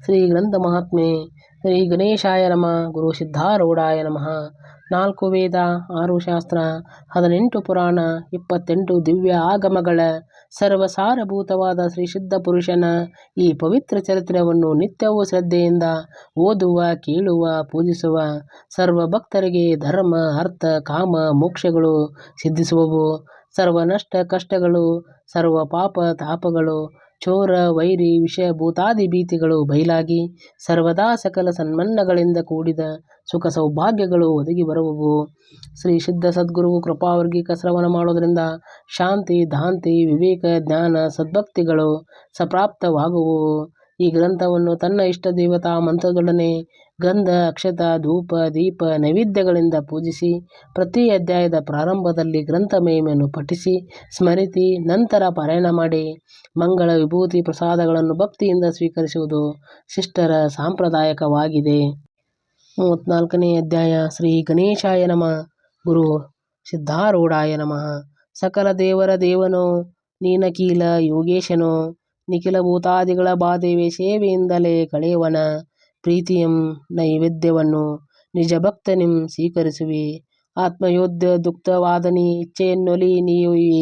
ಶ್ರೀ ಗ್ರಂಥ ಮಹಾತ್ಮೆ. ಶ್ರೀ ಗಣೇಶಾಯ ನಮಃ. ಗುರು ಸಿದ್ಧಾರೂಢಾಯ ನಮಃ. 4 ವೇದ, 6 ಶಾಸ್ತ್ರ, 18 ಪುರಾಣ, 28 ದಿವ್ಯ ಆಗಮಗಳ ಸರ್ವಸಾರಭೂತವಾದ ಶ್ರೀ ಸಿದ್ಧ ಪುರುಷನ ಈ ಪವಿತ್ರ ಚರಿತ್ರೆಯನ್ನು ನಿತ್ಯವೂ ಶ್ರದ್ಧೆಯಿಂದ ಓದುವ, ಕೇಳುವ, ಪೂಜಿಸುವ ಸರ್ವ ಭಕ್ತರಿಗೆ ಧರ್ಮ, ಅರ್ಥ, ಕಾಮ, ಮೋಕ್ಷಗಳು ಸಿದ್ಧಿಸುವವು. ಸರ್ವ ನಷ್ಟ ಕಷ್ಟಗಳು, ಸರ್ವ ಪಾಪ ತಾಪಗಳು, ಚೋರ ವೈರಿ ವಿಷಯ ಭೂತಾದಿ ಭೀತಿಗಳು ಬಯಲಾಗಿ ಸರ್ವದಾ ಸಕಲ ಸನ್ಮನ್ನಗಳಿಂದ ಕೂಡಿದ ಸುಖ ಸೌಭಾಗ್ಯಗಳು ಒದಗಿ ಬರುವವು. ಶ್ರೀ ಸಿದ್ಧ ಸದ್ಗುರು ಕೃಪಾವರ್ಗಿಕ ಶ್ರವಣ ಮಾಡೋದ್ರಿಂದ ಶಾಂತಿ, ದಾಂತಿ, ವಿವೇಕ, ಜ್ಞಾನ, ಸದ್ಭಕ್ತಿಗಳು ಸಂಪ್ರಾಪ್ತವಾಗುವವು. ಈ ಗ್ರಂಥವನ್ನು ತನ್ನ ಇಷ್ಟ ದೇವತಾ ಮಂತ್ರದೊಡನೆ ಗಂಧ, ಅಕ್ಷತ, ಧೂಪ, ದೀಪ, ನೈವೇದ್ಯಗಳಿಂದ ಪೂಜಿಸಿ ಪ್ರತಿ ಅಧ್ಯಾಯದ ಪ್ರಾರಂಭದಲ್ಲಿ ಗ್ರಂಥ ಮಹಿಮೆಯನ್ನು ಪಠಿಸಿ ಸ್ಮರಿಸಿ ನಂತರ ಪಾರಾಯಣ ಮಾಡಿ ಮಂಗಳ ವಿಭೂತಿ ಪ್ರಸಾದಗಳನ್ನು ಭಕ್ತಿಯಿಂದ ಸ್ವೀಕರಿಸುವುದು ಶಿಷ್ಟರ ಸಾಂಪ್ರದಾಯಿಕವಾಗಿದೆ. 34ನೇ ಅಧ್ಯಾಯ. ಶ್ರೀ ಗಣೇಶಾಯ ನಮಃ. ಗುರು ಸಿದ್ಧಾರೂಢಾಯ ನಮಃ. ಸಕಲ ದೇವರ ದೇವನು ನೀನಖಿಲ ಯೋಗೇಶನು, ನಿಖಿಲ ಭೂತಾದಿಗಳ ಬಾಧೆ ಸೇವೆಯಿಂದಲೇ ಕಳೆಯವನ ಪ್ರೀತಿಯಂ ನೈವೇದ್ಯವನ್ನು ನಿಜ ಭಕ್ತನಿಂ ಸ್ವೀಕರಿಸುವಿ. ಆತ್ಮಯೋಧ್ಯ ದುಕ್ತವಾದನಿ ಇಚ್ಛೆಯನ್ನೊಲಿ ನೀಯುವಿ.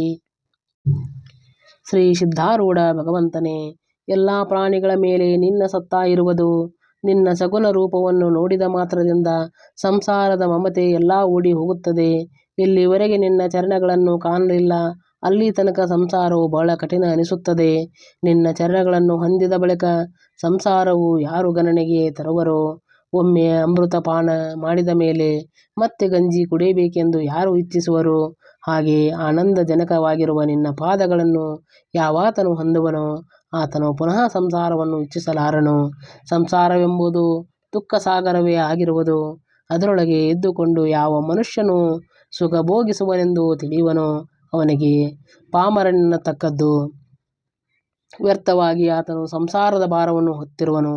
ಶ್ರೀ ಸಿದ್ಧಾರೂಢ ಭಗವಂತನೇ, ಎಲ್ಲ ಪ್ರಾಣಿಗಳ ಮೇಲೆ ನಿನ್ನ ಸತ್ತಾ ಇರುವುದು. ನಿನ್ನ ಸಗುಣ ರೂಪವನ್ನು ನೋಡಿದ ಮಾತ್ರದಿಂದ ಸಂಸಾರದ ಮಮತೆ ಎಲ್ಲ ಓಡಿ ಹೋಗುತ್ತದೆ. ಎಲ್ಲಿವರೆಗೆ ನಿನ್ನ ಚರಣಗಳನ್ನು ಕಾಣಲಿಲ್ಲ ಅಲ್ಲಿ ತನಕ ಸಂಸಾರವು ಬಹಳ ಕಠಿಣ ಅನಿಸುತ್ತದೆ. ನಿನ್ನ ಚರಣಗಳನ್ನು ಹೊಂದಿದ ಬಳಿಕ ಸಂಸಾರವು ಯಾರು ಗಣನೆಗೆ ತರುವರೋ? ಒಮ್ಮೆ ಅಮೃತ ಪಾನ ಮಾಡಿದ ಮೇಲೆ ಮತ್ತೆ ಗಂಜಿ ಕುಡಿಯಬೇಕೆಂದು ಯಾರು ಇಚ್ಛಿಸುವರು? ಹಾಗೆ ಆನಂದಜನಕವಾಗಿರುವ ನಿನ್ನ ಪಾದಗಳನ್ನು ಯಾವಾತನು ಹೊಂದುವನೋ ಆತನು ಪುನಃ ಸಂಸಾರವನ್ನು ಇಚ್ಛಿಸಲಾರನು. ಸಂಸಾರವೆಂಬುದು ದುಃಖ ಸಾಗರವೇ ಆಗಿರುವುದು. ಅದರೊಳಗೆ ಇದ್ದುಕೊಂಡು ಯಾವ ಮನುಷ್ಯನು ಸುಖ ಭೋಗಿಸುವನೆಂದು ತಿಳಿಯುವನೋ ಅವನಿಗೆ ಪಾಮರನೆನ್ನತಕ್ಕದ್ದು. ವ್ಯರ್ಥವಾಗಿ ಆತನು ಸಂಸಾರದ ಭಾರವನ್ನು ಹೊತ್ತಿರುವನು.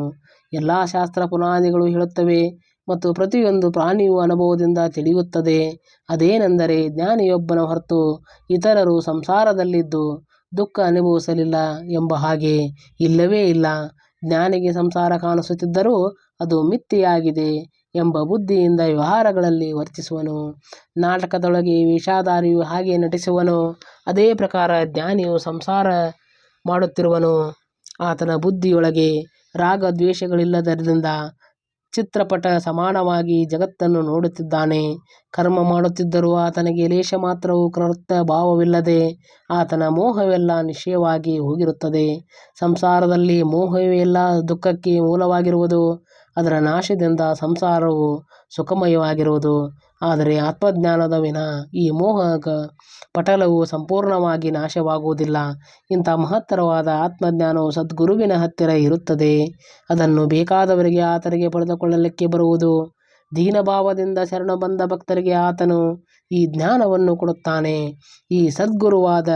ಎಲ್ಲ ಶಾಸ್ತ್ರ ಪುರಾಣಗಳು ಹೇಳುತ್ತವೆ ಮತ್ತು ಪ್ರತಿಯೊಂದು ಪ್ರಾಣಿಯು ಅನುಭವದಿಂದ ತಿಳಿಯುತ್ತದೆ. ಅದೇನೆಂದರೆ ಜ್ಞಾನಿಯೊಬ್ಬನ ಹೊರತು ಇತರರು ಸಂಸಾರದಲ್ಲಿದ್ದು ದುಃಖ ಅನುಭವಿಸಲಿಲ್ಲ ಎಂಬ ಹಾಗೆ ಇಲ್ಲವೇ ಇಲ್ಲ. ಜ್ಞಾನಿಗೆ ಸಂಸಾರ ಕಾಣಿಸುತ್ತಿದ್ದರೂ ಅದು ಮಿಥ್ಯೆಯಾಗಿದೆ ಎಂಬ ಬುದ್ಧಿಯಿಂದ ವ್ಯವಹಾರಗಳಲ್ಲಿ ವರ್ತಿಸುವನು. ನಾಟಕದೊಳಗೆ ವೇಷಧಾರಿಯು ಹಾಗೆ ನಟಿಸುವನೋ ಅದೇ ಪ್ರಕಾರ ಜ್ಞಾನಿಯು ಸಂಸಾರ ಮಾಡುತ್ತಿರುವನು. ಆತನ ಬುದ್ಧಿಯೊಳಗೆ ರಾಗ ದ್ವೇಷಗಳಿಲ್ಲದರಿಂದ ಚಿತ್ರಪಟ ಸಮಾನವಾಗಿ ಜಗತ್ತನ್ನು ನೋಡುತ್ತಿದ್ದಾನೆ. ಕರ್ಮ ಮಾಡುತ್ತಿದ್ದರೂ ಆತನಿಗೆ ಲೇಷ ಮಾತ್ರವೂ ಕರ್ತೃ ಭಾವವಿಲ್ಲದೆ ಆತನ ಮೋಹವೆಲ್ಲ ನಿಶ್ಚಯವಾಗಿ ಹೋಗಿರುತ್ತದೆ. ಸಂಸಾರದಲ್ಲಿ ಮೋಹವೇ ಎಲ್ಲ ದುಃಖಕ್ಕೆ ಮೂಲವಾಗಿರುವುದು. ಅದರ ನಾಶದಿಂದ ಸಂಸಾರವು ಸುಖಮಯವಾಗಿರುವುದು. ಆದರೆ ಆತ್ಮಜ್ಞಾನದ ವಿನಃ ಈ ಮೋಹ ಪಟಲವು ಸಂಪೂರ್ಣವಾಗಿ ನಾಶವಾಗುವುದಿಲ್ಲ. ಇಂಥ ಮಹತ್ತರವಾದ ಆತ್ಮಜ್ಞಾನವು ಸದ್ಗುರುವಿನ ಹತ್ತಿರ ಇರುತ್ತದೆ. ಅದನ್ನು ಬೇಕಾದವರಿಗೆ ಆತನಿಗೆ ಪಡೆದುಕೊಳ್ಳಲಿಕ್ಕೆ ಬರುವುದು. ದೀನಭಾವದಿಂದ ಶರಣು ಬಂದ ಭಕ್ತರಿಗೆ ಆತನು ಈ ಜ್ಞಾನವನ್ನು ಕೊಡುತ್ತಾನೆ. ಈ ಸದ್ಗುರುವಾದ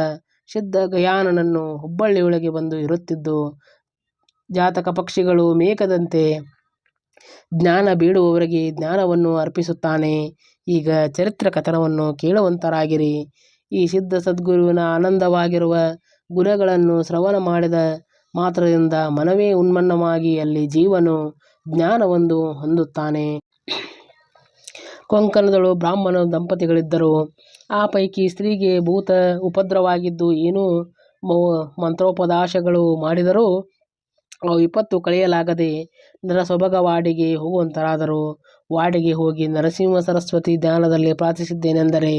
ಸಿದ್ಧ ಗಯಾನನನ್ನು ಹುಬ್ಬಳ್ಳಿಯೊಳಗೆ ಬಂದು ಇರುತ್ತಿದ್ದು ಜಾತಕ ಪಕ್ಷಿಗಳು ಮೇಘದಂತೆ ಜ್ಞಾನ ಬೇಡುವವರಿಗೆ ಜ್ಞಾನವನ್ನು ಅರ್ಪಿಸುತ್ತಾನೆ. ಈಗ ಚರಿತ್ರ ಕಥನವನ್ನು ಕೇಳುವಂತರಾಗಿರಿ. ಈ ಸಿದ್ಧ ಸದ್ಗುರುವಿನ ಆನಂದವಾಗಿರುವ ಗುಣಗಳನ್ನು ಶ್ರವಣ ಮಾಡಿದ ಮಾತ್ರದಿಂದ ಮನವೇ ಉನ್ಮನ್ನವಾಗಿ ಅಲ್ಲಿ ಜೀವನು ಜ್ಞಾನವೊಂದು ಹೊಂದುತ್ತಾನೆ. ಕೊಂಕಣದಳು ಬ್ರಾಹ್ಮಣ ದಂಪತಿಗಳಿದ್ದರು. ಆ ಪೈಕಿ ಸ್ತ್ರೀಗೆ ಭೂತ ಉಪದ್ರವಾಗಿದ್ದು ಏನೂ ಮಂತ್ರೋಪದೇಶಗಳು ಮಾಡಿದರೂ ಆ ವಿಪತ್ತು ಕಳೆಯಲಾಗದೆ ನರಸೊಬಗವಾಡಿಗೆ ಹೋಗುವಂತರಾದರು. ವಾಡಿಗೆ ಹೋಗಿ ನರಸಿಂಹ ಸರಸ್ವತಿ ಧ್ಯಾನದಲ್ಲಿ ಪ್ರಾರ್ಥಿಸಿದ್ದೇನೆಂದರೆ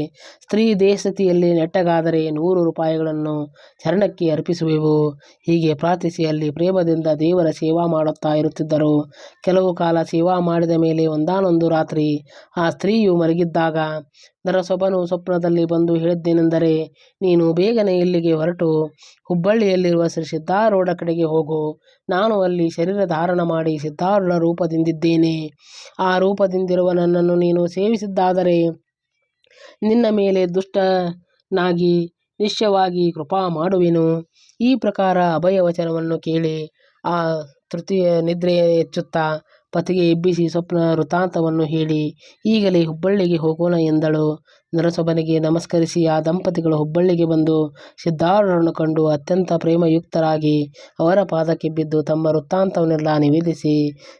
ಸ್ತ್ರೀ ದೇಹಸ್ಥಿತಿಯಲ್ಲಿ ನೆಟ್ಟಗಾದರೆ 100 ರೂಪಾಯಿಗಳನ್ನು ಚರಣಕ್ಕೆ ಅರ್ಪಿಸುವೆವು. ಹೀಗೆ ಪ್ರಾರ್ಥಿಸಿ ಅಲ್ಲಿ ಪ್ರೇಮದಿಂದ ದೇವರ ಸೇವಾ ಮಾಡುತ್ತಾ ಇರುತ್ತಿದ್ದರು. ಕೆಲವು ಕಾಲ ಸೇವಾ ಮಾಡಿದ ಮೇಲೆ ಒಂದಾನೊಂದು ರಾತ್ರಿ ಆ ಸ್ತ್ರೀಯು ಮಲಗಿದ್ದಾಗ ನರಸೊಬನು ಸ್ವಪ್ನದಲ್ಲಿ ಬಂದು ಹೇಳಿದ್ದೇನೆಂದರೆ, ನೀನು ಬೇಗನೆ ಇಲ್ಲಿಗೆ ಹೊರಟು ಹುಬ್ಬಳ್ಳಿಯಲ್ಲಿರುವ ಶ್ರೀ ಸಿದ್ಧಾರೂಢ ಕಡೆಗೆ ಹೋಗು. ನಾನು ಅಲ್ಲಿ ಶರೀರ ಧಾರಣ ಮಾಡಿ ಸಿದ್ಧಾರೂಢ ರೂಪದಿಂದಿದ್ದೇನೆ. ಆ ರೂಪದಿಂದಿರುವ ನನ್ನನ್ನು ನೀನು ಸೇವಿಸಿದ್ದಾದರೆ ನಿನ್ನ ಮೇಲೆ ದುಷ್ಟನಾಗಿ ನಿಶ್ಚಯವಾಗಿ ಕೃಪಾ ಮಾಡುವೆನು. ಈ ಪ್ರಕಾರ ಅಭಯ ವಚನವನ್ನು ಕೇಳಿ ಆ ತೃತೀಯ ನಿದ್ರೆ ಎಚ್ಚುತ್ತಾ ಪತಿಗೆ ಎಬ್ಬಿಸಿ ಸ್ವಪ್ನ ವೃತ್ತಾಂತವನ್ನು ಹೇಳಿ ಈಗಲೇ ಹುಬ್ಬಳ್ಳಿಗೆ ಹೋಗೋಣ ಎಂದಳು. ನರಸೊಬನಿಗೆ ನಮಸ್ಕರಿಸಿ ಆ ದಂಪತಿಗಳು ಹುಬ್ಬಳ್ಳಿಗೆ ಬಂದು ಸಿದ್ಧಾರೂಢರನ್ನು ಕಂಡು ಅತ್ಯಂತ ಪ್ರೇಮಯುಕ್ತರಾಗಿ ಅವರ ಪಾದಕ್ಕೆ ಬಿದ್ದು ತಮ್ಮ ವೃತ್ತಾಂತವನ್ನೆಲ್ಲ ನಿವೇದಿಸಿ,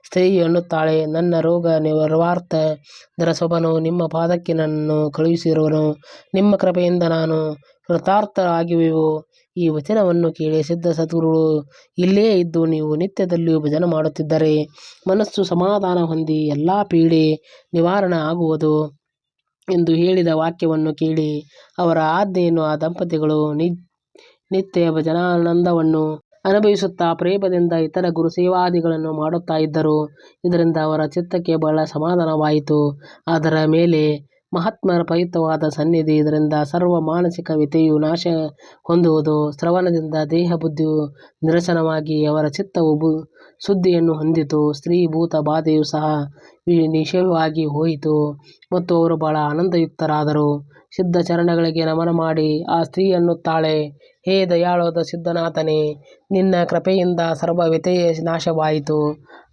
ಸ್ತ್ರೀಯು ಎನ್ನುತ್ತಾಳೆ, ನನ್ನ ರೋಗ ನಿರ್ವಾರ್ಥ ನರಸೊಬನು ನಿಮ್ಮ ಪಾದಕ್ಕೆ ನನ್ನನ್ನು ಕಳುಹಿಸಿರುವನು. ನಿಮ್ಮ ಕೃಪೆಯಿಂದ ನಾನು ಕೃತಾರ್ಥರಾಗಿವೆವು. ಈ ವಚನವನ್ನು ಕೇಳಿ ಸಿದ್ಧ ಸದ್ಗುರುಗಳು, ಇಲ್ಲೇ ಇದ್ದು ನೀವು ನಿತ್ಯದಲ್ಲಿಯೂ ಭಜನೆ ಮಾಡುತ್ತಿದ್ದರೆ ಮನಸ್ಸು ಸಮಾಧಾನ ಹೊಂದಿ ಎಲ್ಲ ಪೀಡೆ ನಿವಾರಣೆ ಆಗುವುದು ಎಂದು ಹೇಳಿದ ವಾಕ್ಯವನ್ನು ಕೇಳಿ ಅವರ ಆಜ್ಞೆಯನ್ನು ಆ ದಂಪತಿಗಳು ನಿತ್ಯ ಭಜನಾನಂದವನ್ನು ಅನುಭವಿಸುತ್ತಾ ಪ್ರೇಮದಿಂದ ಇತರ ಗುರುಸೇವಾದಿಗಳನ್ನು ಮಾಡುತ್ತಾ ಇದ್ದರು. ಇದರಿಂದ ಅವರ ಚಿತ್ತಕ್ಕೆ ಬಹಳ ಸಮಾಧಾನವಾಯಿತು. ಅದರ ಮೇಲೆ ಮಹಾತ್ಮರ ಪವಿತ್ರವಾದ ಸನ್ನಿಧಿ, ಇದರಿಂದ ಸರ್ವ ಮಾನಸಿಕ ವ್ಯಥೆಯು ನಾಶ ಹೊಂದುವುದು. ಶ್ರವಣದಿಂದ ದೇಹ ಬುದ್ಧಿಯು ನಿರಸನವಾಗಿ ಅವರ ಚಿತ್ತವು ಶುದ್ಧಿಯನ್ನು ಹೊಂದಿತು. ಸ್ತ್ರೀ ಭೂತ ಬಾಧೆಯು ಸಹ ನಿಶ್ಚಯವಾಗಿ ಹೋಯಿತು ಮತ್ತು ಅವರು ಬಹಳ ಆನಂದಯುಕ್ತರಾದರು. ಸಿದ್ಧ ಚರಣಗಳಿಗೆ ನಮನ ಮಾಡಿ ಆ ಸ್ತ್ರೀ ಎನ್ನುತ್ತಾಳೆ, ಹೇ ದಯಾಳಾದ ಸಿದ್ಧನಾಥನೇ, ನಿನ್ನ ಕೃಪೆಯಿಂದ ಸರ್ವ ವ್ಯಥೆಯೇ ನಾಶವಾಯಿತು.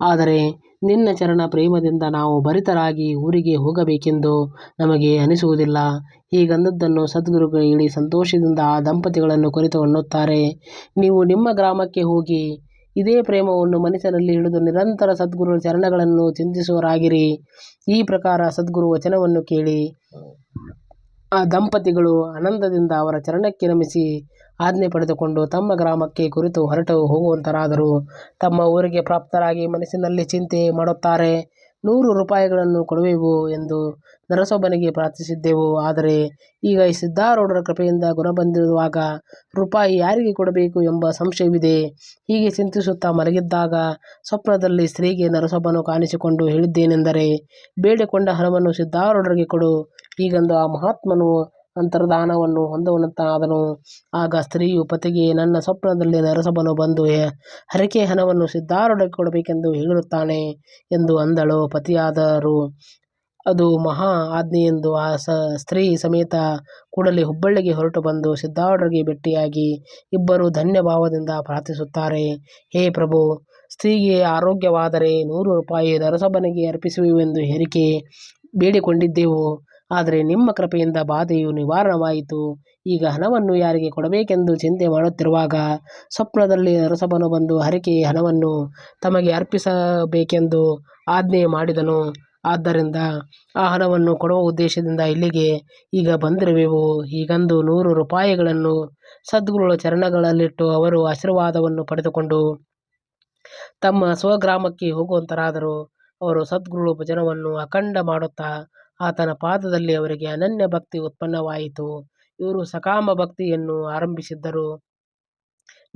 ಆದರೆ ನಿನ್ನ ಚರಣ ಪ್ರೇಮದಿಂದ ನಾವು ಭರಿತರಾಗಿ ಊರಿಗೆ ಹೋಗಬೇಕೆಂದು ನಮಗೆ ಅನಿಸುವುದಿಲ್ಲ. ಹೀಗಂದದ್ದನ್ನು ಸದ್ಗುರುಗಳು ಹೇಳಿ ಸಂತೋಷದಿಂದ ಆ ದಂಪತಿಗಳನ್ನು ಕುರಿತು ಅನ್ನುತ್ತಾರೆ, ನೀವು ನಿಮ್ಮ ಗ್ರಾಮಕ್ಕೆ ಹೋಗಿ ಇದೇ ಪ್ರೇಮವನ್ನು ಮನಸ್ಸಿನಲ್ಲಿ ಹಿಡಿದು ನಿರಂತರ ಸದ್ಗುರುಗಳ ಚರಣಗಳನ್ನು ಚಿಂತಿಸುವವರಾಗಿರಿ. ಈ ಪ್ರಕಾರ ಸದ್ಗುರು ವಚನವನ್ನು ಕೇಳಿ ಆ ದಂಪತಿಗಳು ಆನಂದದಿಂದ ಅವರ ಚರಣಕ್ಕೆ ನಮಿಸಿ ಆಜ್ಞೆ ಪಡೆದುಕೊಂಡು ತಮ್ಮ ಗ್ರಾಮಕ್ಕೆ ಕುರಿತು ಹೊರಟು ಹೋಗುವಂತರಾದರು. ತಮ್ಮ ಊರಿಗೆ ಪ್ರಾಪ್ತರಾಗಿ ಮನಸ್ಸಿನಲ್ಲಿ ಚಿಂತೆ ಮಾಡುತ್ತಾರೆ. 100 ರೂಪಾಯಿಗಳನ್ನು ಕೊಡುವೆವು ಎಂದು ನರಸೊಬನಿಗೆ ಪ್ರಾರ್ಥಿಸಿದ್ದೆವು. ಆದರೆ ಈಗ ಸಿದ್ಧಾರೂಢರ ಕೃಪೆಯಿಂದ ಗುಣ ಬಂದಿರುವಾಗ ರೂಪಾಯಿ ಯಾರಿಗೆ ಕೊಡಬೇಕು ಎಂಬ ಸಂಶಯವಿದೆ. ಹೀಗೆ ಚಿಂತಿಸುತ್ತಾ ಮಲಗಿದ್ದಾಗ ಸ್ವಪ್ನದಲ್ಲಿ ಸ್ತ್ರೀಗೆ ನರಸೊಬನು ಕಾಣಿಸಿಕೊಂಡು ಹೇಳಿದ್ದೇನೆಂದರೆ, ಬೇಡಿಕೊಂಡ ಹಣವನ್ನು ಸಿದ್ಧಾರೂಢರಿಗೆ ಕೊಡು. ಹೀಗೆಂದು ಆ ಮಹಾತ್ಮನು ಅಂತರ್ಧಾನವನ್ನು ಹೊಂದುವಂತಾದನು. ಆಗ ಸ್ತ್ರೀಯು ಪತಿಗೆ, ನನ್ನ ಸ್ವಪ್ನದಲ್ಲಿ ನರಸೊಬನು ಬಂದು ಹರಕೆ ಹಣವನ್ನು ಸಿದ್ಧಾರೂಢರಿಗೆ ಕೊಡಬೇಕೆಂದು ಹೇಳಿರುತ್ತಾನೆ ಎಂದು ಅಂದಳು. ಪತಿಯಾದರೂ ಅದು ಮಹಾ ಆಜ್ಞೆಯೆಂದು ಆ ಸ್ತ್ರೀ ಸಮೇತ ಕೂಡಲೇ ಹುಬ್ಬಳ್ಳಿಗೆ ಹೊರಟು ಬಂದು ಸಿದ್ಧಾರೂಢರಿಗೆ ಭೇಟಿಯಾಗಿ ಇಬ್ಬರೂ ಧನ್ಯ ಭಾವದಿಂದ ಪ್ರಾರ್ಥಿಸುತ್ತಾರೆ. ಹೇ ಪ್ರಭು, ಸ್ತ್ರೀಗೆ ಆರೋಗ್ಯವಾದರೆ 100 ರೂಪಾಯಿ ನರಸೊಬನಿಗೆ ಅರ್ಪಿಸುವೆವೆಂದು ಹರಕೆ ಬೇಡಿಕೊಂಡಿದ್ದೆವು. ಆದರೆ ನಿಮ್ಮ ಕೃಪೆಯಿಂದ ಬಾಧೆಯು ನಿವಾರಣವಾಯಿತು. ಈಗ ಹಣವನ್ನು ಯಾರಿಗೆ ಕೊಡಬೇಕೆಂದು ಚಿಂತೆ ಮಾಡುತ್ತಿರುವಾಗ ಸ್ವಪ್ನದಲ್ಲಿ ನರಸೊಬನು ಬಂದು ಹರಕೆಯ ಹಣವನ್ನು ತಮಗೆ ಅರ್ಪಿಸಬೇಕೆಂದು ಆಜ್ಞೆ ಮಾಡಿದನು. ಆದ್ದರಿಂದ ಆ ಹಣವನ್ನು ಕೊಡುವ ಉದ್ದೇಶದಿಂದ ಇಲ್ಲಿಗೆ ಈಗ ಬಂದಿರುವೆವು. ಹೀಗಂದು 100 ರೂಪಾಯಿಗಳನ್ನು ಸದ್ಗುರುಗಳ ಚರಣಗಳಲ್ಲಿಟ್ಟು ಅವರು ಆಶೀರ್ವಾದವನ್ನು ಪಡೆದುಕೊಂಡು ತಮ್ಮ ಸ್ವಗ್ರಾಮಕ್ಕೆ ಹೋಗುವಂತರಾದರು. ಅವರು ಸದ್ಗುರುಗಳ ಭಜನವನ್ನು ಅಖಂಡ ಮಾಡುತ್ತಾ ಆತನ ಪಾದದಲ್ಲಿ ಅವರಿಗೆ ಅನನ್ಯ ಭಕ್ತಿ ಉತ್ಪನ್ನವಾಯಿತು. ಇವರು ಸಕಾಮ ಭಕ್ತಿಯನ್ನು ಆರಂಭಿಸಿದ್ದರು.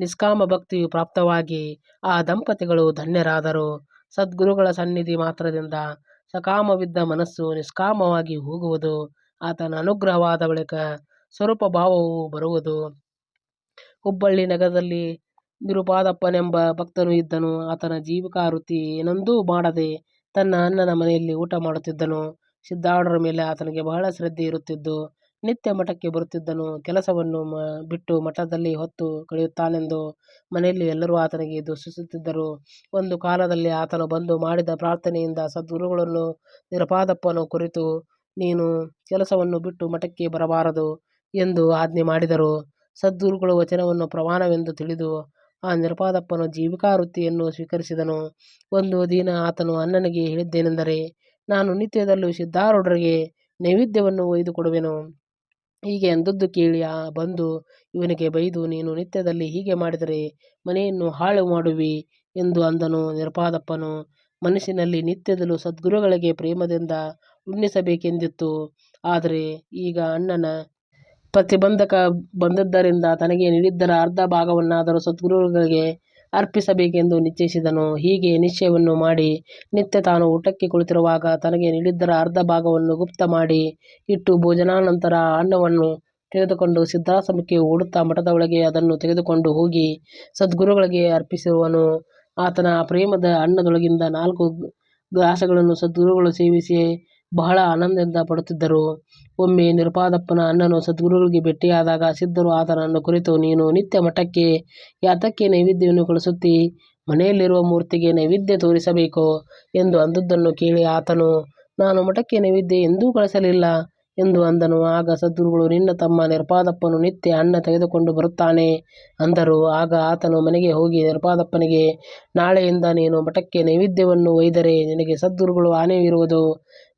ನಿಷ್ಕಾಮ ಭಕ್ತಿಯು ಪ್ರಾಪ್ತವಾಗಿ ಆ ದಂಪತಿಗಳು ಧನ್ಯರಾದರು. ಸದ್ಗುರುಗಳ ಸನ್ನಿಧಿ ಮಾತ್ರದಿಂದ ಸಕಾಮವಿದ್ದ ಮನಸ್ಸು ನಿಷ್ಕಾಮವಾಗಿ ಹೋಗುವುದು. ಆತನ ಅನುಗ್ರಹವಾದ ಬಳಿಕ ಸ್ವರೂಪ ಭಾವವು ಬರುವುದು. ಹುಬ್ಬಳ್ಳಿ ನಗರದಲ್ಲಿ ನಿರುಪಾದಪ್ಪನೆಂಬ ಭಕ್ತನು ಇದ್ದನು. ಆತನ ಜೀವಿಕಾ ವೃತ್ತಿ ಏನೆಂದೂ ಮಾಡದೆ ತನ್ನ ಅಣ್ಣನ ಮನೆಯಲ್ಲಿ ಊಟ ಮಾಡುತ್ತಿದ್ದನು. ಸಿದ್ಧಾರೂಢರ ಮೇಲೆ ಆತನಿಗೆ ಬಹಳ ಶ್ರದ್ಧೆ ಇರುತ್ತಿದ್ದು ನಿತ್ಯ ಮಠಕ್ಕೆ ಬರುತ್ತಿದ್ದನು. ಕೆಲಸವನ್ನು ಬಿಟ್ಟು ಮಠದಲ್ಲಿ ಹೊತ್ತು ಕಳೆಯುತ್ತಾನೆಂದು ಮನೆಯಲ್ಲಿ ಎಲ್ಲರೂ ಆತನಿಗೆ ದೂಷಿಸುತ್ತಿದ್ದರು. ಒಂದು ಕಾಲದಲ್ಲಿ ಆತನು ಬಂದು ಮಾಡಿದ ಪ್ರಾರ್ಥನೆಯಿಂದ ಸದ್ಗುರುಗಳನ್ನು ನಿರುಪಾದಪ್ಪನ ಕುರಿತು, ನೀನು ಕೆಲಸವನ್ನು ಬಿಟ್ಟು ಮಠಕ್ಕೆ ಬರಬಾರದು ಎಂದು ಆಜ್ಞೆ ಮಾಡಿದರು. ಸದ್ಗುರುಗಳ ವಚನವನ್ನು ಪ್ರಮಾಣವೆಂದು ತಿಳಿದು ಆ ನಿರುಪಾದಪ್ಪನು ಜೀವಿಕಾ ವೃತ್ತಿಯನ್ನು ಸ್ವೀಕರಿಸಿದನು. ಒಂದು ದಿನ ಆತನು ಅಣ್ಣನಿಗೆ ಹೇಳಿದ್ದೇನೆಂದರೆ, ನಾನು ನಿತ್ಯದಲ್ಲೂ ಸಿದ್ಧಾರೂಢರಿಗೆ ನೈವೇದ್ಯವನ್ನು ಒಯ್ದು ಕೊಡುವೆನು. ಹೀಗೆ ಅಂದದ್ದು ಕೇಳಿ ಬಂದು ಇವನಿಗೆ ಬೈದು, ನೀನು ನಿತ್ಯದಲ್ಲಿ ಹೀಗೆ ಮಾಡಿದರೆ ಮನೆಯನ್ನು ಹಾಳು ಮಾಡುವಿ ಎಂದು ಅಂದನು. ನಿರುಪಾದಪ್ಪನು ಮನಸ್ಸಿನಲ್ಲಿ ನಿತ್ಯದಲ್ಲೂ ಸದ್ಗುರುಗಳಿಗೆ ಪ್ರೇಮದಿಂದ ಉಣ್ಣಿಸಬೇಕೆಂದಿತ್ತು. ಆದರೆ ಈಗ ಅಣ್ಣನ ಪ್ರತಿಬಂಧಕ ಬಂದದ್ದರಿಂದ ತನಗೆ ನೀಡಿದ್ದರ ಅರ್ಧ ಭಾಗವನ್ನಾದರೂ ಸದ್ಗುರುಗಳಿಗೆ ಅರ್ಪಿಸಬೇಕೆಂದು ನಿಶ್ಚಯಿಸಿದನು. ಹೀಗೆ ನಿಶ್ಚಯವನ್ನು ಮಾಡಿ ನಿತ್ಯ ತಾನು ಊಟಕ್ಕೆ ಕುಳಿತಿರುವಾಗ ತನಗೆ ನೀಡಿದ್ದರ ಅರ್ಧ ಭಾಗವನ್ನು ಗುಪ್ತ ಮಾಡಿ ಇಟ್ಟು ಭೋಜನಾನಂತರ ಅನ್ನವನ್ನು ತೆಗೆದುಕೊಂಡು ಸಿದ್ಧಾಶ್ರಮಕ್ಕೆ ಓಡುತ್ತಾ ಮಠದ ಒಳಗೆ ಅದನ್ನು ತೆಗೆದುಕೊಂಡು ಹೋಗಿ ಸದ್ಗುರುಗಳಿಗೆ ಅರ್ಪಿಸುವನು. ಆತನ ಪ್ರೇಮದ ಅನ್ನದೊಳಗಿಂದ 4 ಗ್ರಾಸಗಳನ್ನು ಸದ್ಗುರುಗಳು ಸೇವಿಸಿ ಬಹಳ ಆನಂದದಿಂದ ಪಡುತ್ತಿದ್ದರು. ಒಮ್ಮೆ ನಿರುಪಾದಪ್ಪನ ಅಣ್ಣನು ಸದ್ಗುರುಗಳಿಗೆ ಭೇಟಿಯಾದಾಗ ಸಿದ್ಧರು ಆತನನ್ನು ಕುರಿತು, ನೀನು ನಿತ್ಯ ಮಠಕ್ಕೆ ಯಾತಕ್ಕೆ ನೈವೇದ್ಯವನ್ನು ಕಳಿಸುತ್ತೀ? ಮನೆಯಲ್ಲಿರುವ ಮೂರ್ತಿಗೆ ನೈವೇದ್ಯ ತೋರಿಸಬೇಕು ಎಂದು ಅಂದದ್ದನ್ನು ಕೇಳಿ ಆತನು, ನಾನು ಮಠಕ್ಕೆ ನೈವೇದ್ಯ ಎಂದೂ ಕಳಿಸಲಿಲ್ಲ ಎಂದು ಅಂದನು. ಆಗ ಸದ್ಗುರುಗಳು, ನಿನ್ನ ತಮ್ಮ ನಿರುಪಾದಪ್ಪನು ನಿತ್ಯ ಅನ್ನ ತೆಗೆದುಕೊಂಡು ಬರುತ್ತಾನೆ ಅಂದರು. ಆಗ ಆತನು ಮನೆಗೆ ಹೋಗಿ ನಿರುಪಾದಪ್ಪನಿಗೆ, ನಾಳೆಯಿಂದ ನೀನು ಮಠಕ್ಕೆ ನೈವೇದ್ಯವನ್ನು ಒಯ್ದರೆ ನಿನಗೆ ಸದ್ಗುರುಗಳು ಆಣೆಯಿರುವುದು,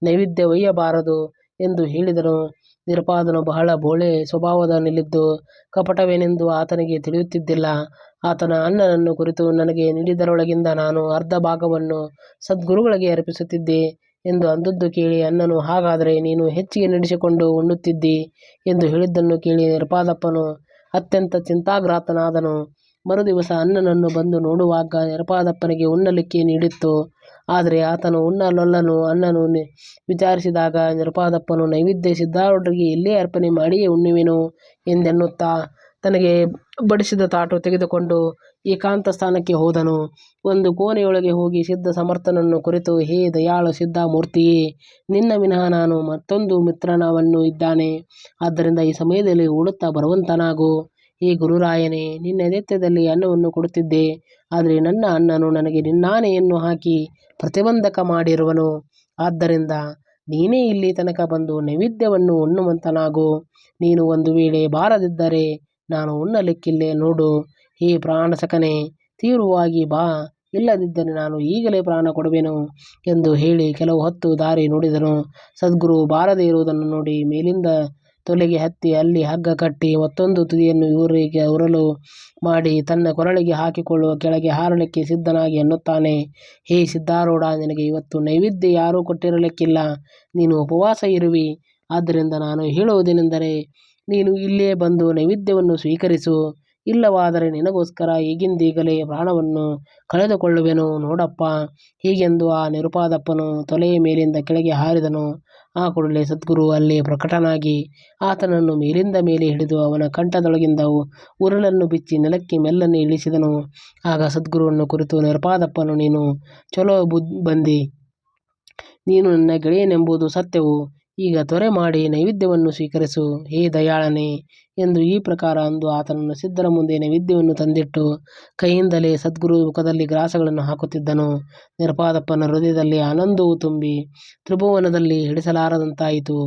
ನೈವೇದ್ಯ ಒಯ್ಯಬಾರದು ಎಂದು ಹೇಳಿದನು. ನಿರುಪಾದನು ಬಹಳ ಬೋಳೆ ಸ್ವಭಾವದವನಿದ್ದು ಕಪಟವೇನೆಂದು ಆತನಿಗೆ ತಿಳಿಯುತ್ತಿದ್ದಿಲ್ಲ. ಆತನ ಅಣ್ಣನನ್ನು ಕುರಿತು, ನನಗೆ ನೀಡಿದರೊಳಗಿಂದ ನಾನು ಅರ್ಧ ಭಾಗವನ್ನು ಸದ್ಗುರುಗಳಿಗೆ ಅರ್ಪಿಸುತ್ತಿದ್ದೆ ಎಂದು ಅಂದದ್ದು ಕೇಳಿ ಅಣ್ಣನು, ಹಾಗಾದರೆ ನೀನು ಹೆಚ್ಚಿಗೆ ನಡೆಸಿಕೊಂಡು ಉಣ್ಣುತ್ತಿದ್ದಿ ಎಂದು ಹೇಳಿದ್ದನ್ನು ಕೇಳಿ ನಿರುಪಾದಪ್ಪನು ಅತ್ಯಂತ ಚಿಂತಾಗ್ರಾತನಾದನು. ಮರುದಿವಸ ಅಣ್ಣನನ್ನು ಬಂದು ನೋಡುವಾಗ ನಿರುಪಾದಪ್ಪನಿಗೆ ಉಣ್ಣಲಿಕ್ಕೆ ನೀಡಿತ್ತು. ಆದರೆ ಆತನು ಉಣ್ಣಲೊಲ್ಲನು. ಅಣ್ಣನು ವಿಚಾರಿಸಿದಾಗ ನಿರುಪಾದಪ್ಪನು, ನೈವೇದ್ಯ ಸಿದ್ಧಾರೂಢರಿಗೆ ಇಲ್ಲೇ ಅರ್ಪಣೆ ಮಾಡಿಯೇ ಉಣ್ಣುವೆನು ಎಂದೆನ್ನುತ್ತಾ ತನಗೆ ಬಡಿಸಿದ ತಾಟು ತೆಗೆದುಕೊಂಡು ಏಕಾಂತ ಸ್ಥಾನಕ್ಕೆ ಹೋದನು. ಒಂದು ಕೋಣೆಯೊಳಗೆ ಹೋಗಿ ಸಿದ್ಧ ಸಮರ್ಥನನ್ನು ಕುರಿತು, ಹೇ ದಯಾಳು ಸಿದ್ಧ ಮೂರ್ತಿಯೇ, ನಿನ್ನ ವಿನಃ ನಾನು ಮತ್ತೊಂದು ಮಿತ್ರನವನು ಇದ್ದಾನೆ. ಆದ್ದರಿಂದ ಈ ಸಮಯದಲ್ಲಿ ಓಡುತ್ತಾ ಬರುವಂತನಾಗು. ಹೇ ಗುರುರಾಯನೇ, ನಿನ್ನ ನಿತ್ಯದಲ್ಲಿ ಅನ್ನವನ್ನು ಕೊಡುತ್ತಿದ್ದೆ. ಆದರೆ ನನ್ನ ಅಣ್ಣನು ನನಗೆ ನಿನ್ನಾಣೆಯನ್ನು ಹಾಕಿ ಪ್ರತಿಬಂಧಕ ಮಾಡಿರುವನು. ಆದ್ದರಿಂದ ನೀನೇ ಇಲ್ಲಿ ತನಕ ಬಂದು ನೈವೇದ್ಯವನ್ನು ಉಣ್ಣುವಂತನಾಗು. ನೀನು ಒಂದು ವೇಳೆ ಬಾರದಿದ್ದರೆ ನಾನು ಉಣ್ಣಲಿಕ್ಕಿಲ್ಲೇ ನೋಡು. ಹೇ ಪ್ರಾಣಸಖನೇ, ತೀವ್ರವಾಗಿ ಬಾ, ಇಲ್ಲದಿದ್ದರೆ ನಾನು ಈಗಲೇ ಪ್ರಾಣ ಕೊಡುವೆನು ಎಂದು ಹೇಳಿ ಕೆಲವು ಹೊತ್ತು ದಾರಿ ನೋಡಿದನು. ಸದ್ಗುರು ಬಾರದೇ ಇರುವುದನ್ನು ನೋಡಿ ಮೇಲಿಂದ ತೊಲೆಗೆ ಹತ್ತಿ ಅಲ್ಲಿ ಹಗ್ಗ ಕಟ್ಟಿ ಮತ್ತೊಂದು ತುದಿಯನ್ನು ಇವರಿಗೆ ಉರಲು ಮಾಡಿ ತನ್ನ ಕೊರಳಿಗೆ ಹಾಕಿಕೊಳ್ಳುವ ಕೆಳಗೆ ಹಾರಲಿಕ್ಕೆ ಸಿದ್ಧನಾಗಿ ಎನ್ನುತ್ತಾನೆ, ಹೇ ಸಿದ್ಧಾರೂಢ, ನಿನಗೆ ಇವತ್ತು ನೈವೇದ್ಯ ಯಾರೂ ಕೊಟ್ಟಿರಲಿಕ್ಕಿಲ್ಲ. ನೀನು ಉಪವಾಸ ಇರುವಿ. ಆದ್ದರಿಂದ ನಾನು ಹೇಳುವುದೇನೆಂದರೆ, ನೀನು ಇಲ್ಲೇ ಬಂದು ನೈವೇದ್ಯವನ್ನು ಸ್ವೀಕರಿಸು. ಇಲ್ಲವಾದರೆ ನಿನಗೋಸ್ಕರ ಈಗಿಂದೀಗಲೇ ಪ್ರಾಣವನ್ನು ಕಳೆದುಕೊಳ್ಳುವೆನು ನೋಡಪ್ಪ. ಹೀಗೆಂದು ಆ ನಿರುಪಾದಪ್ಪನು ತೊಲೆಯ ಮೇಲಿಂದ ಕೆಳಗೆ ಹಾರಿದನು. ಆ ಕೂಡಲೇ ಸದ್ಗುರು ಅಲ್ಲಿ ಪ್ರಕಟನಾಗಿ ಆತನನ್ನು ಮೇಲಿಂದ ಮೇಲೆ ಹಿಡಿದು ಅವನ ಕಂಠದೊಳಗಿಂದ ಉರುಳನ್ನು ಬಿಚ್ಚಿ ನೆಲಕ್ಕೆ ಮೆಲ್ಲನೆ ಇಳಿಸಿದನು. ಆಗ ಸದ್ಗುರುವನ್ನು ಕುರಿತು ನಿರುಪಾದಪ್ಪನು, ನೀನು ಚಲೋ ಬಂದಿ, ನೀನು ನನ್ನ ಗೆಳೆಯನೆಂಬುದು ಸತ್ಯವು. ಈಗ ತ್ವರೆ ಮಾಡಿ ನೈವೇದ್ಯವನ್ನು ಸ್ವೀಕರಿಸು, ಹೇ ದಯಾಳನೇ ಎಂದು ಈ ಪ್ರಕಾರ ಅಂದು ಆತನನ್ನು ಸಿದ್ಧರ ಮುಂದೆ ನೈವೇದ್ಯವನ್ನು ತಂದಿಟ್ಟು ಕೈಯಿಂದಲೇ ಸದ್ಗುರು ಮುಖದಲ್ಲಿ ಗ್ರಾಸಗಳನ್ನು ಹಾಕುತ್ತಿದ್ದನು. ನಿರುಪಾದಪ್ಪನ ಹೃದಯದಲ್ಲಿ ಆನಂದವು ತುಂಬಿ ತ್ರಿಭುವನದಲ್ಲಿ ಹಿಡಿಸಲಾರದಂತಾಯಿತು.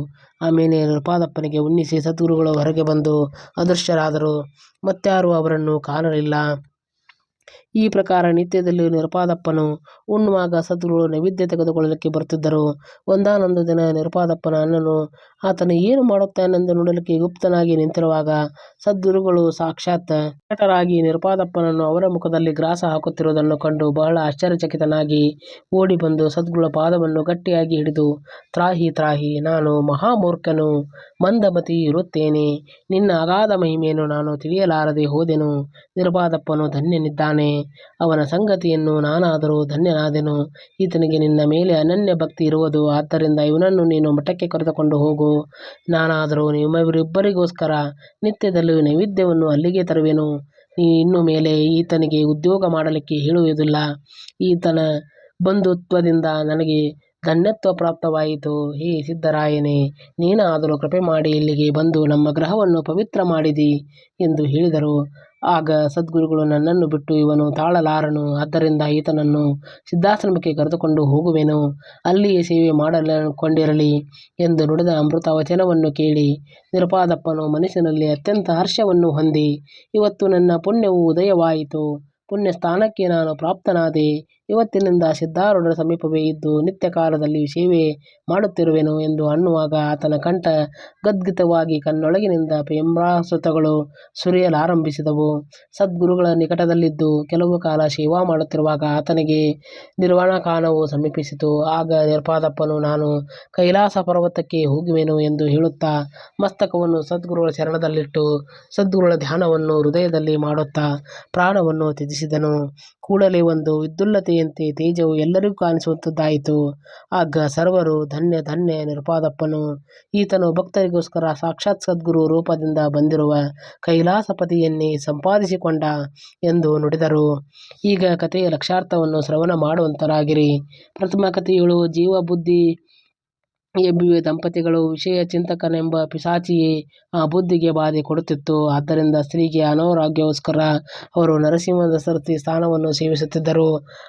ಆಮೇಲೆ ನಿರುಪಾದಪ್ಪನಿಗೆ ಉಣ್ಣಿಸಿ ಸದ್ಗುರುಗಳು ಹೊರಗೆ ಬಂದು ಅದೃಶ್ಯರಾದರು. ಮತ್ಯಾರೂ ಅವರನ್ನು ಕಾಣಲಿಲ್ಲ. ಈ ಪ್ರಕಾರ ನಿತ್ಯದಲ್ಲಿ ನಿರುಪಾದಪ್ಪನು ಉಣ್ಣುವಾಗ ಸದ್ಗುರುಗಳು ನೈವೇದ್ಯ ತೆಗೆದುಕೊಳ್ಳಲಿಕ್ಕೆ ಬರುತ್ತಿದ್ದರು. ಒಂದಾನೊಂದು ದಿನ ನಿರುಪಾದಪ್ಪನ ಅಣ್ಣನು ಆತನು ಏನು ಮಾಡುತ್ತಾನೆಂದು ನೋಡಲಿಕ್ಕೆ ಗುಪ್ತನಾಗಿ ನಿಂತಿರುವಾಗ ಸದ್ಗುರುಗಳು ಸಾಕ್ಷಾತ್ ಪ್ರಕಟರಾಗಿ ನಿರುಪಾದಪ್ಪನನ್ನು ಅವರ ಮುಖದಲ್ಲಿ ಗ್ರಾಸ ಹಾಕುತ್ತಿರುವುದನ್ನು ಕಂಡು ಬಹಳ ಆಶ್ಚರ್ಯಚಕಿತನಾಗಿ ಓಡಿ ಬಂದು ಸದ್ಗುರುಗಳ ಪಾದವನ್ನು ಗಟ್ಟಿಯಾಗಿ ಹಿಡಿದು, ತ್ರಾಹಿ ತ್ರಾಹಿ, ನಾನು ಮಹಾಮೂರ್ಖನು, ಮಂದಮತಿ ಇರುತ್ತೇನೆ. ನಿನ್ನ ಅಗಾಧ ಮಹಿಮೆಯನ್ನು ನಾನು ತಿಳಿಯಲಾರದೆ ಹೋದೆನು. ನಿರುಪಾದಪ್ಪನು ಧನ್ಯನಿದ್ದಾನೆ. ಅವನ ಸಂಗತಿಯನ್ನು ನಾನಾದರೂ ಧನ್ಯನಾದೆನು. ಈತನಿಗೆ ನಿನ್ನ ಮೇಲೆ ಅನನ್ಯ ಭಕ್ತಿ ಇರುವುದು. ಆದ್ದರಿಂದ ಇವನನ್ನು ನೀನು ಮಠಕ್ಕೆ ಕರೆದುಕೊಂಡು ಹೋಗು. ನಾನಾದರೂ ನಿಮ್ಮಿಬ್ಬರಿಗೋಸ್ಕರ ನಿತ್ಯದಲ್ಲಿಯೂ ನೈವೇದ್ಯವನ್ನು ಅಲ್ಲಿಗೆ ತರುವೆನು. ಇನ್ನು ಮೇಲೆ ಈತನಿಗೆ ಉದ್ಯೋಗ ಮಾಡಲಿಕ್ಕೆ ಹೇಳುವುದಿಲ್ಲ. ಈತನ ಬಂಧುತ್ವದಿಂದ ನನಗೆ ಧನ್ಯತ್ವ ಪ್ರಾಪ್ತವಾಯಿತು. ಹೇ ಸಿದ್ಧರಾಯನೇ, ನೀನಾದರೂ ಕೃಪೆ ಮಾಡಿ ಇಲ್ಲಿಗೆ ಬಂದು ನಮ್ಮ ಗೃಹವನ್ನು ಪವಿತ್ರ ಮಾಡಿದಿ ಎಂದು ಹೇಳಿದರು. ಆಗ ಸದ್ಗುರುಗಳು, ನನ್ನನ್ನು ಬಿಟ್ಟು ಇವನು ತಾಳಲಾರನು. ಆದ್ದರಿಂದ ಈತನನ್ನು ಸಿದ್ಧಾಶ್ರಮಕ್ಕೆ ಕರೆದುಕೊಂಡು ಹೋಗುವೆನು. ಅಲ್ಲಿಯೇ ಸೇವೆ ಮಾಡಕೊಂಡಿರಲಿ ಎಂದು ನುಡಿದ ಅಮೃತ ವಚನವನ್ನು ಕೇಳಿ ನಿರುಪಾದಪ್ಪನು ಮನಸ್ಸಿನಲ್ಲಿ ಅತ್ಯಂತ ಹರ್ಷವನ್ನು ಹೊಂದಿ, ಇವತ್ತು ನನ್ನ ಪುಣ್ಯವು ಉದಯವಾಯಿತು. ಪುಣ್ಯ ಸ್ಥಾನಕ್ಕೆ ನಾನು ಪ್ರಾಪ್ತನಾದೆ. ಇವತ್ತಿನಿಂದ ಸಿದ್ಧಾರೂಢರ ಸಮೀಪವೇ ಇದ್ದು ನಿತ್ಯ ಕಾಲದಲ್ಲಿ ಸೇವೆ ಮಾಡುತ್ತಿರುವೆನು ಎಂದು ಅನ್ನುವಾಗ ಆತನ ಕಂಠ ಗದ್ಗದವಾಗಿ ಕಣ್ಣೊಳಗಿನಿಂದ ಪ್ರೇಮಾಶ್ರುತಗಳು ಸುರಿಯಲಾರಂಭಿಸಿದವು. ಸದ್ಗುರುಗಳ ನಿಕಟದಲ್ಲಿದ್ದು ಕೆಲವು ಕಾಲ ಸೇವಾ ಮಾಡುತ್ತಿರುವಾಗ ಆತನಿಗೆ ನಿರ್ವಾಣಕಾಲವು ಸಮೀಪಿಸಿತು. ಆಗ ನಿರುಪಾದಪ್ಪನು, ನಾನು ಕೈಲಾಸ ಪರ್ವತಕ್ಕೆ ಹೋಗುವೆನು ಎಂದು ಹೇಳುತ್ತಾ ಮಸ್ತಕವನ್ನು ಸದ್ಗುರುಗಳ ಚರಣದಲ್ಲಿಟ್ಟು ಸದ್ಗುರುಗಳ ಧ್ಯಾನವನ್ನು ಹೃದಯದಲ್ಲಿ ಮಾಡುತ್ತಾ ಪ್ರಾಣವನ್ನು ತ್ಯಜಿಸಿದನು. ಕೂಡಲೇ ಒಂದು ವಿದ್ಯುಲ್ಲತೆಯಂತೆ ತೇಜವು ಎಲ್ಲರಿಗೂ ಕಾಣಿಸುವಂತಾಯಿತು. ಆಗ ಸರ್ವರು, ಧನ್ಯ ಧನ್ಯ ನಿರುಪಾದಪ್ಪನು, ಈತನು ಭಕ್ತರಿಗೋಸ್ಕರ ಸಾಕ್ಷಾತ್ ಸದ್ಗುರು ರೂಪದಿಂದ ಬಂದಿರುವ ಕೈಲಾಸಪತಿಯನ್ನೇ ಸಂಪಾದಿಸಿಕೊಂಡ ಎಂದು ನುಡಿದರು. ಈಗ ಕಥೆಯ ಲಕ್ಷ್ಯಾರ್ಥವನ್ನು ಶ್ರವಣ ಮಾಡುವಂತರಾಗಿರಿ. ಪ್ರಥಮ ಕಥೆಯಳು ಜೀವ ಬುದ್ಧಿ ಎಬ್ಬಿವೆ ದಂಪತಿಗಳು ವಿಷಯ ಚಿಂತಕನೆಂಬ ಪಿಶಾಚಿಯೇ ಆ ಬುದ್ಧಿಗೆ ಬಾಧೆ ಕೊಡುತ್ತಿತ್ತು. ಆದ್ದರಿಂದ ಸ್ತ್ರೀಗೆ ಅನಾರೋಗ್ಯಕ್ಕೋಸ್ಕರ ಅವರು ನರಸಿಂಹ ಸರಸ್ವತಿ ಸ್ಥಾನವನ್ನು ಸೇವಿಸುತ್ತಿದ್ದರು.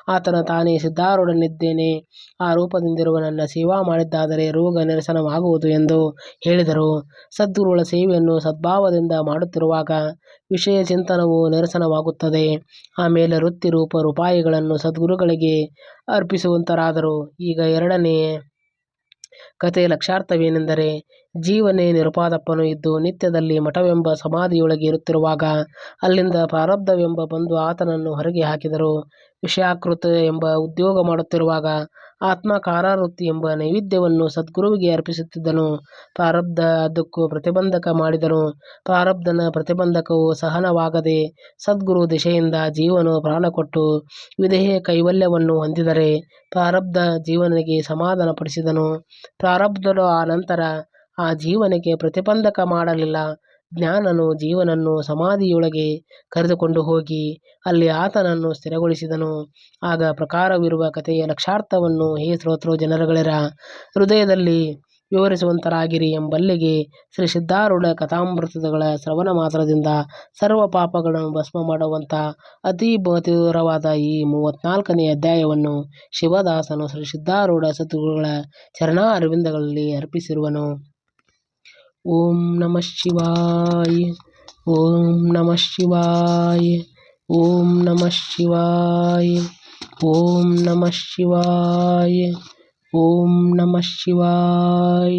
ಆತನು ತಾನೇ ಸಿದ್ಧಾರೂಢನಿದ್ದೇನೆ, ಆ ರೂಪದಿಂದಿರುವ ನನ್ನ ಸೇವಾ ಮಾಡಿದ್ದಾದರೆ ರೋಗ ನಿರಸನವಾಗುವುದು ಎಂದು ಹೇಳಿದರು. ಸದ್ಗುರುಗಳ ಸೇವೆಯನ್ನು ಸದ್ಭಾವದಿಂದ ಮಾಡುತ್ತಿರುವಾಗ ವಿಷಯ ಚಿಂತನವು ನಿರಸನವಾಗುತ್ತದೆ. ಆಮೇಲೆ ವೃತ್ತಿ ರೂಪ ರೂಪಾಯಿಗಳನ್ನು ಸದ್ಗುರುಗಳಿಗೆ ಅರ್ಪಿಸುವಂತರಾದರು. ಈಗ ಎರಡನೇ ಕಥೆಯ ಲಕ್ಷ್ಯಾರ್ಥವೇನೆಂದರೆ, ಜೀವನೇ ನಿರುಪಾದಪ್ಪನು ಇದ್ದು ನಿತ್ಯದಲ್ಲಿ ಮಠವೆಂಬ ಸಮಾಧಿಯೊಳಗೆ ಇರುತ್ತಿರುವಾಗ ಅಲ್ಲಿಂದ ಪ್ರಾರಬ್ಧವೆಂಬ ಬಂದು ಆತನನ್ನು ಹೊರಗೆ ಹಾಕಿದರು. ವಿಷಯಾಕೃತ ಎಂಬ ಉದ್ಯೋಗ ಮಾಡುತ್ತಿರುವಾಗ ಆತ್ಮ ಕಾರಾವೃತ್ತಿ ಎಂಬ ನೈವೇದ್ಯವನ್ನು ಸದ್ಗುರುವಿಗೆ ಅರ್ಪಿಸುತ್ತಿದ್ದನು. ಪ್ರಾರಬ್ಧ ಅದಕ್ಕೂ ಪ್ರತಿಬಂಧಕ ಮಾಡಿದನು. ಪ್ರಾರಬ್ಧನ ಪ್ರತಿಬಂಧಕವು ಸಹನವಾಗದೆ ಸದ್ಗುರು ದಿಶೆಯಿಂದ ಜೀವನು ಪ್ರಾಣಕೊಟ್ಟು ವಿಧೇಯ ಕೈವಲ್ಯವನ್ನು ಹೊಂದಿದರೆ ಪ್ರಾರಬ್ಧ ಜೀವನಿಗೆ ಸಮಾಧಾನಪಡಿಸಿದನು. ಪ್ರಾರಬ್ಧನು ಆ ನಂತರ ಆ ಜೀವನಿಗೆ ಪ್ರತಿಬಂಧಕ ಮಾಡಲಿಲ್ಲ. ಜ್ಞಾನನು ಜೀವನನ್ನು ಸಮಾಧಿಯೊಳಗೆ ಕರೆದುಕೊಂಡು ಹೋಗಿ ಅಲ್ಲಿ ಆತನನ್ನು ಸ್ಥಿರಗೊಳಿಸಿದನು. ಆಗ ಪ್ರಕಾರವಿರುವ ಕಥೆಯ ಲಕ್ಷ್ಯಾರ್ಥವನ್ನು ಹೇ ಶ್ರೋತೃ ಜನರುಗಳಿರ ಹೃದಯದಲ್ಲಿ ವಿವರಿಸುವಂತರಾಗಿರಿ. ಎಂಬಲ್ಲಿಗೆ ಶ್ರೀ ಸಿದ್ಧಾರೂಢ ಕಥಾಮೃತಗಳ ಶ್ರವಣ ಮಾತ್ರದಿಂದ ಸರ್ವ ಪಾಪಗಳನ್ನು ಭಸ್ಮ ಮಾಡುವಂಥ ಅತಿ ಮಧುರವಾದ ಈ 34ನೇ ಅಧ್ಯಾಯವನ್ನು ಶಿವದಾಸನು ಶ್ರೀ ಸಿದ್ಧಾರೂಢ ಸದ್ಗುರುಗಳ ಚರಣಾ ಅರವಿಂದಗಳಲ್ಲಿ ಅರ್ಪಿಸಿರುವನು. ಓಂ ನಮಃ ಶಿವಾಯ. ಓಂ ನಮಃ ಶಿವಾಯ. ಓಂ ನಮಃ ಶಿವಾಯ. ಓಂ ನಮಃ ಶಿವಾಯ. ಓಂ ನಮಃ ಶಿವಾಯ.